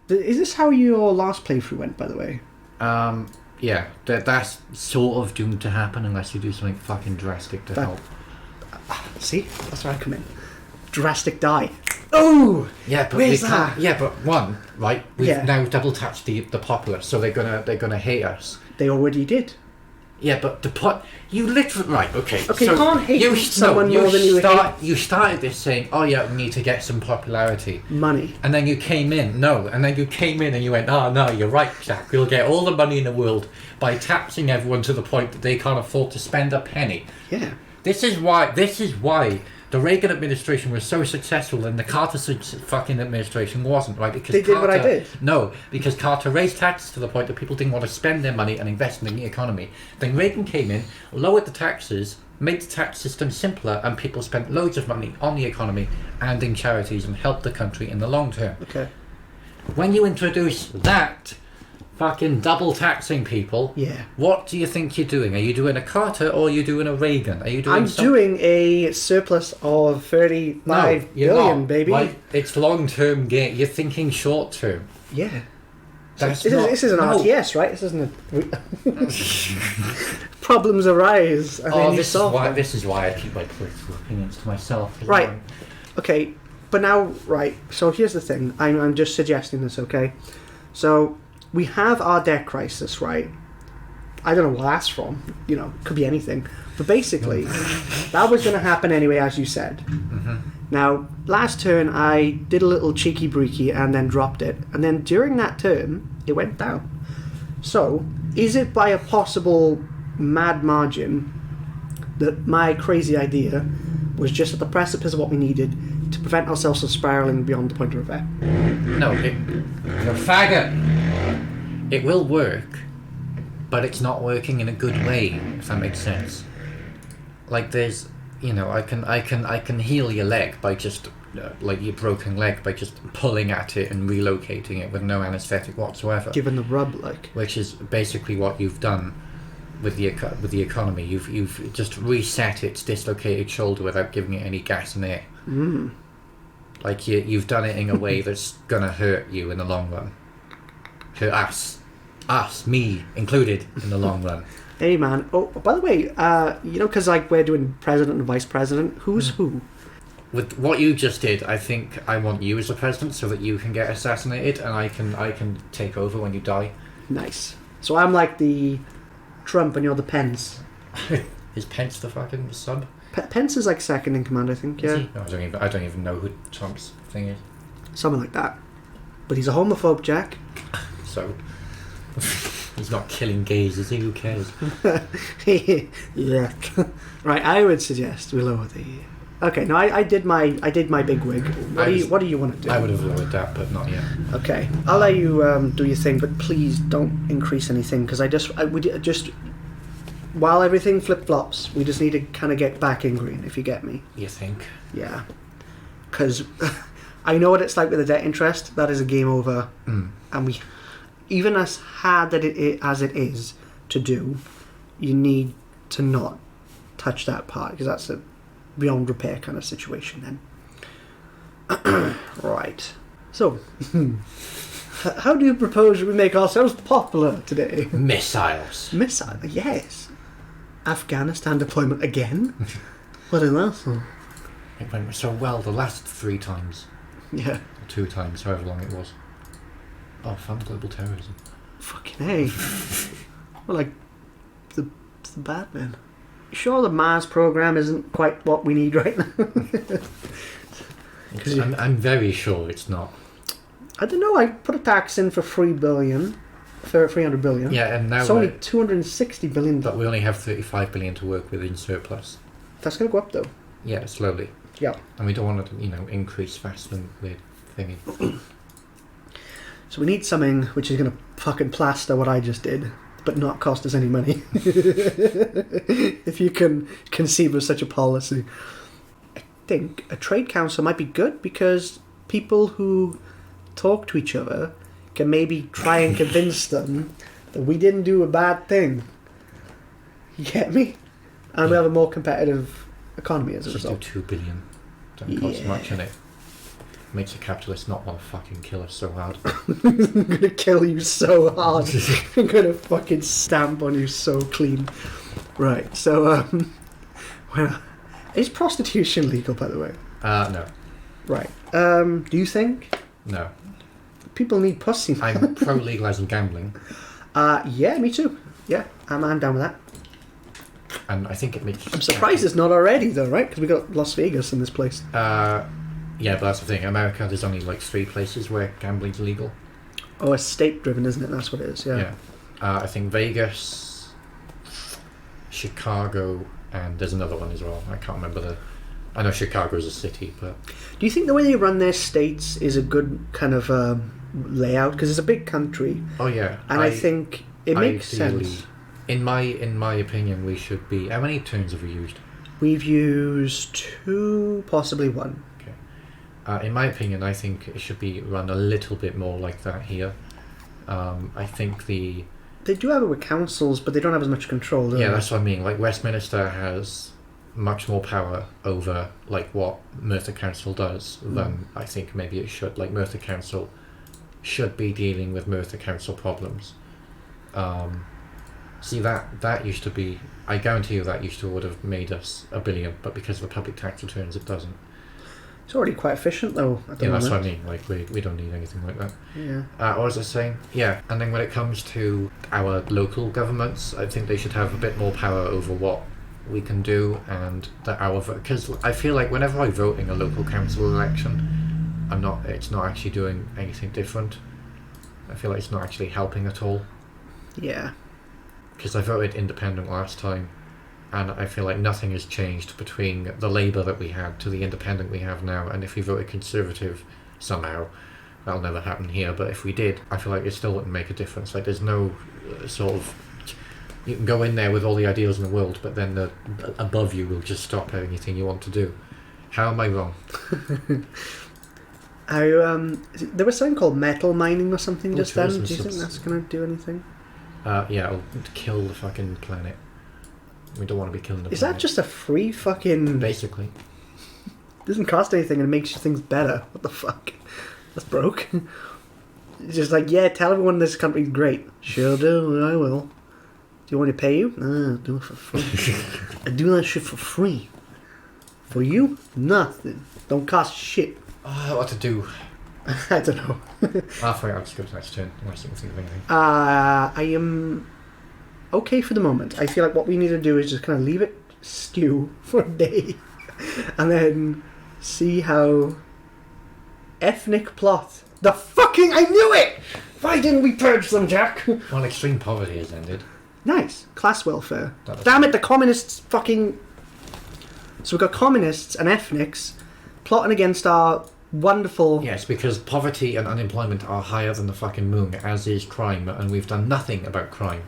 Is this how your last playthrough went, by the way? Yeah, that's sort of doomed to happen unless you do something fucking drastic to help. See, that's where I come in. Drastic die. Oh, yeah, but where's they that? can't. Yeah, but one, right? We've now double taxed the populace, so they're gonna hate us. They already did. Yeah, but you literally right. Okay, so you can't hate someone more than you hate. You started this saying, "Oh yeah, we need to get some popularity, money," and then you came in. And you went, "Oh no, you're right, Jack. We'll get all the money in the world by taxing everyone to the point that they can't afford to spend a penny." Yeah. This is why the Reagan administration was so successful and the Carter fucking administration wasn't, right? Because they did what I did. No, because Carter raised taxes to the point that people didn't want to spend their money and invest in the economy. Then Reagan came in, lowered the taxes, made the tax system simpler, and people spent loads of money on the economy and in charities and helped the country in the long term. Okay. When you introduce that fucking double taxing people. Yeah. What do you think you're doing? Are you doing a Carter or are you doing a Reagan? Are you doing? I'm doing a surplus of 35 billion, not, baby. Right? It's long-term gain. You're thinking short-term. Yeah. This is an RTS, right? This isn't a... Problems arise. This is why I keep my political opinions to myself. Right. Okay. But now, right. So here's the thing. I'm just suggesting this, okay? So... we have our debt crisis, right? I don't know what that's from. Could be anything. But basically, that was going to happen anyway, as you said. Mm-hmm. Now, last turn, I did a little cheeky breaky and then dropped it. And then during that turn, it went down. So, is it by a possible mad margin that my crazy idea was just at the precipice of what we needed to prevent ourselves from spiralling beyond the point of repair? No, you're a faggot. It will work, but it's not working in a good way, if that makes sense. Like there's, I can heal your leg by just, like your broken leg by just pulling at it and relocating it with no anaesthetic whatsoever. Given the rub, like. Which is basically what you've done with the economy. You've just reset its dislocated shoulder without giving it any gas and air. Mm. Like you've done it in a way that's gonna hurt you in the long run. Hurt us, me included, in the long run. Hey man, oh by the way, because like we're doing president and vice president, who's who? With what you just did, I think I want you as the president so that you can get assassinated and I can take over when you die. Nice. So I'm like the Trump and you're the Pence. Is Pence the fucking sub? Pence is like second in command, I think. Yeah. No, I don't even know who Trump's thing is. Something like that. But he's a homophobe, Jack. So he's not killing gays, is he? Who cares? Yeah. Right. I would suggest we lower the. Okay. No, I did my big wig. What do you want to do? I would have lowered that, but not yet. Okay. I'll let you do your thing, but please don't increase anything because while everything flip flops, we just need to kind of get back in green. If you get me. You think? Yeah. Because I know what it's like with the debt interest. That is a game over, and we. Even as hard as it is to do, you need to not touch that part because that's a beyond repair kind of situation then. Right. So, how do you propose we make ourselves popular today? Missiles. Yes. Afghanistan deployment again? What is that? It went so well the last 3 times. Yeah. 2 times, however long it was. Oh, found global terrorism. Fucking A. Well, like, the Batman. Sure, the Mars program isn't quite what we need right now. I'm very sure it's not. I don't know. I put a tax in for $300 billion. Yeah, and now it's only $260 billion. But we only have $35 billion to work with in surplus. That's going to go up, though. Yeah, slowly. Yeah. And we don't want to, increase faster than the thingy. So we need something which is going to fucking plaster what I just did, but not cost us any money. If you can conceive of such a policy. I think a trade council might be good because people who talk to each other can maybe try and convince them that we didn't do a bad thing. You get me? And we have a more competitive economy as a result. Just do $2 billion. Don't cost much in it. makes a capitalist not want to fucking kill us so hard. I'm gonna kill you so hard. I'm gonna fucking stamp on you so clean. Right, so, well, is prostitution legal, by the way? No. Right. Do you think? No. People need pussy. I'm pro-legalising gambling. Yeah, me too. Yeah, I'm down with that. And I think it makes... I'm surprised it's not already, though, right? Because we got Las Vegas in this place. Yeah, but that's the thing. America, there's only like 3 places where gambling's legal. Oh, it's state-driven, isn't it? That's what it is, yeah. Yeah. I think Vegas, Chicago, and there's another one as well. I can't remember I know Chicago's a city, but... Do you think the way they run their states is a good kind of layout? Because it's a big country. Oh, yeah. And I think it makes ideally, sense. In my opinion, we should be... How many turns have we used? We've used 2, possibly 1. In my opinion, I think it should be run a little bit more like that here. I think They do have it with councils, but they don't have as much control, do they? Yeah, that's what I mean. Like, Westminster has much more power over, like, what Merthyr Council does than I think maybe it should. Like, Merthyr Council should be dealing with Merthyr Council problems. See, that used to be... I guarantee you that used to would have made us $1 billion, but because of the public tax returns, it doesn't. It's already quite efficient, though, at the moment. That's what I mean. Like, we don't need anything like that. Yeah. What was I saying? Yeah, and then when it comes to our local governments, I think they should have a bit more power over what we can do, and that our vote... Because I feel like whenever I vote in a local council election, it's not actually doing anything different. I feel like it's not actually helping at all. Yeah. Because I voted independent last time, and I feel like nothing has changed between the Labour that we had to the independent we have now. And if we voted Conservative somehow, that'll never happen here, but if we did, I feel like it still wouldn't make a difference. Like, there's no sort of... You can go in there with all the ideals in the world, but then the above you will just stop anything you want to do. How am I wrong? There was something called metal mining or something just then. Do you think that's going to do anything? Yeah, it'll kill the fucking planet. We don't want to be killing the planet. Is that just a free fucking... Basically. It doesn't cost anything and it makes things better. What the fuck? That's broke. It's just like, yeah, tell everyone this country's great. Sure do, I will. Do you want me to pay you? No, I'll do it for free. I do that shit for free. For you? Nothing. Don't cost shit. Oh, I don't know what to do. I don't know. Fine, I'll just go to the next turn, unless you can think of anything. I am okay for the moment. I feel like what we need to do is just kind of leave it stew for a day. And then see how... Ethnic plot. The fucking... I knew it! Why didn't we purge them, Jack? Well, extreme poverty has ended. Nice. Class welfare. Damn it, the communists fucking... So we've got communists and ethnics plotting against our wonderful... Yes, because poverty and unemployment are higher than the fucking moon, as is crime, and we've done nothing about crime.